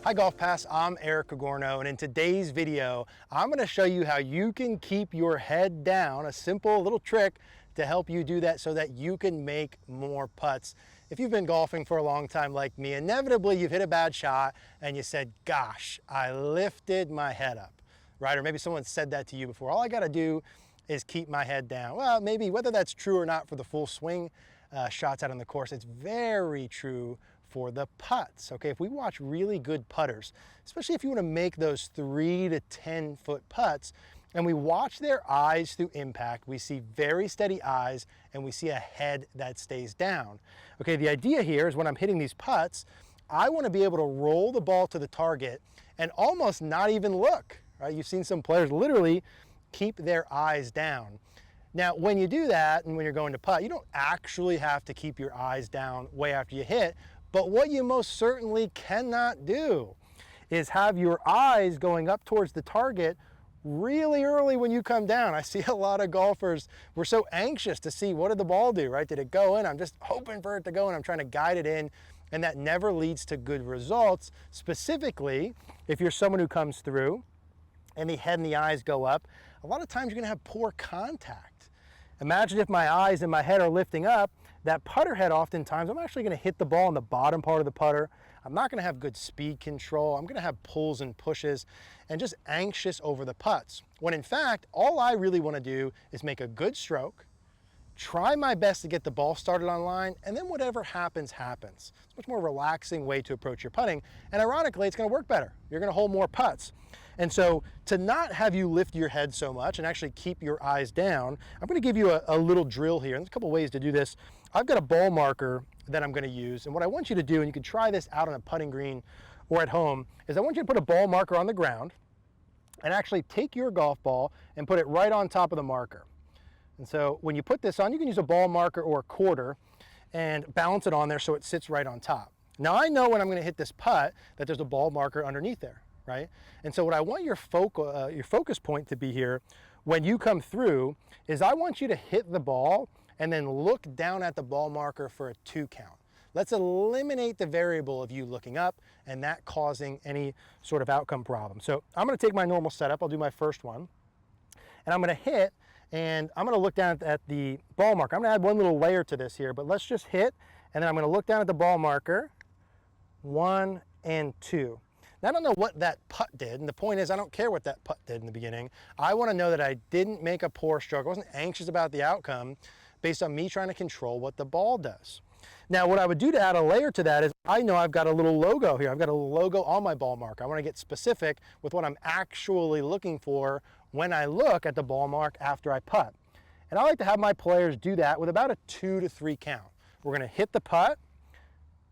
Hi GolfPass, I'm Eric Cogorno, and in today's video, I'm going to show you how you can keep your head down, a simple little trick to help you do that so that you can make more putts. If you've been golfing for a long time like me, inevitably you've hit a bad shot and you said, gosh, I lifted my head up, right? Or maybe someone said that to you before. All I got to do is keep my head down. Well, maybe whether that's true or not for the full swing shots out on the course, it's very true for the putts. Okay, if we watch really good putters, especially if you want to make those 3 to 10 foot putts, and we watch their eyes through impact, we see very steady eyes and we see a head that stays down. Okay, the idea here is when I'm hitting these putts, I want to be able to roll the ball to the target and almost not even look, right? You've seen some players literally keep their eyes down. Now, when you do that and when you're going to putt, you don't actually have to keep your eyes down way after you hit, but what you most certainly cannot do is have your eyes going up towards the target really early when you come down. I see a lot of golfers, we're so anxious to see what did the ball do, right? Did it go in? I'm just hoping for it to go in. I'm trying to guide it in, and that never leads to good results. Specifically, if you're someone who comes through and the head and the eyes go up, a lot of times you're gonna have poor contact. Imagine if my eyes and my head are lifting up, that putter head oftentimes, I'm actually gonna hit the ball in the bottom part of the putter. I'm not gonna have good speed control. I'm gonna have pulls and pushes and just anxious over the putts. When in fact, all I really wanna do is make a good stroke, try my best to get the ball started on line, and then whatever happens, happens. It's a much more relaxing way to approach your putting. And ironically, it's gonna work better. You're gonna hold more putts. And so to not have you lift your head so much and actually keep your eyes down, I'm gonna give you a little drill here. And there's a couple ways to do this. I've got a ball marker that I'm gonna use. And what I want you to do, and you can try this out on a putting green or at home, is I want you to put a ball marker on the ground and actually take your golf ball and put it right on top of the marker. And so when you put this on, you can use a ball marker or a quarter and balance it on there so it sits right on top. Now I know when I'm gonna hit this putt that there's a ball marker underneath there, right? And so what I want your focus point to be here when you come through is I want you to hit the ball and then look down at the ball marker for a 2 count. Let's eliminate the variable of you looking up and that causing any sort of outcome problem. So I'm gonna take my normal setup, I'll do my first one, and I'm gonna hit, and I'm gonna look down at the ball marker. I'm gonna add one little layer to this here, but let's just hit, and then I'm gonna look down at the ball marker, 1 and 2. Now I don't know what that putt did, and the point is I don't care what that putt did in the beginning. I wanna know that I didn't make a poor stroke. I wasn't anxious about the outcome based on me trying to control what the ball does. Now what I would do to add a layer to that is I know I've got a little logo here. I've got a logo on my ball marker. I wanna get specific with what I'm actually looking for when I look at the ball mark after I putt. And I like to have my players do that with about a 2 to 3 count. We're gonna hit the putt,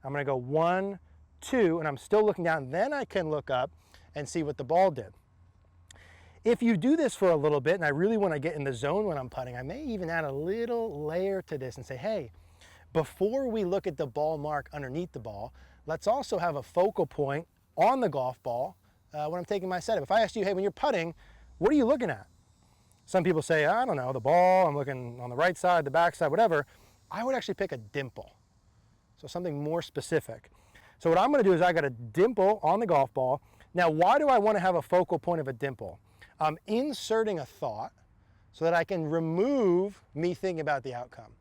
I'm gonna go 1, 2, and I'm still looking down, then I can look up and see what the ball did. If you do this for a little bit, and I really wanna get in the zone when I'm putting, I may even add a little layer to this and say, hey, before we look at the ball mark underneath the ball, let's also have a focal point on the golf ball when I'm taking my setup. If I asked you, hey, when you're putting, what are you looking at? Some people say, I don't know, the ball, I'm looking on the right side, the back side, whatever. I would actually pick a dimple, so something more specific. So what I'm gonna do is I got a dimple on the golf ball. Now, why do I wanna have a focal point of a dimple? I'm inserting a thought so that I can remove me thinking about the outcome.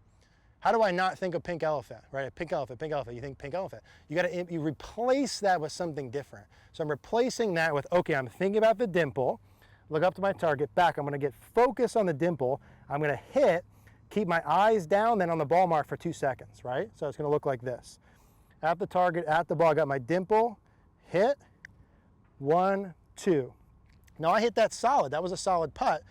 How do I not think of pink elephant, right? Pink elephant, you think pink elephant. You replace that with something different. So I'm replacing that with, okay, I'm thinking about the dimple, look up to my target, back, I'm gonna get focused on the dimple, I'm gonna hit, keep my eyes down, then on the ball mark for 2 seconds, right? So it's gonna look like this. At the target, at the ball, I got my dimple, hit, 1, 2. Now I hit that solid, that was a solid putt,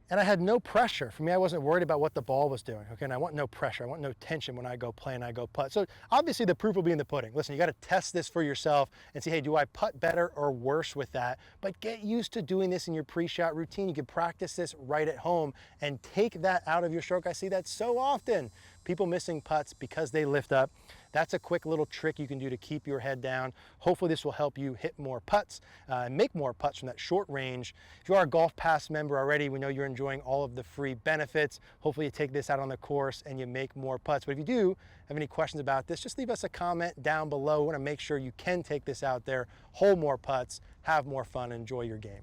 and I had no pressure. For me, I wasn't worried about what the ball was doing, okay? And I want no pressure, I want no tension when I go play and I go putt. So obviously the proof will be in the pudding. Listen, you gotta test this for yourself and see, hey, do I putt better or worse with that? But get used to doing this in your pre-shot routine. You can practice this right at home and take that out of your stroke. I see that so often. people missing putts because they lift up. That's a quick little trick you can do to keep your head down. Hopefully this will help you hit more putts and make more putts from that short range. If you are a GolfPass member already, we know you're enjoying all of the free benefits. Hopefully you take this out on the course and you make more putts. But if you do have any questions about this, just leave us a comment down below. We want to make sure you can take this out there, hole more putts, have more fun, and enjoy your game.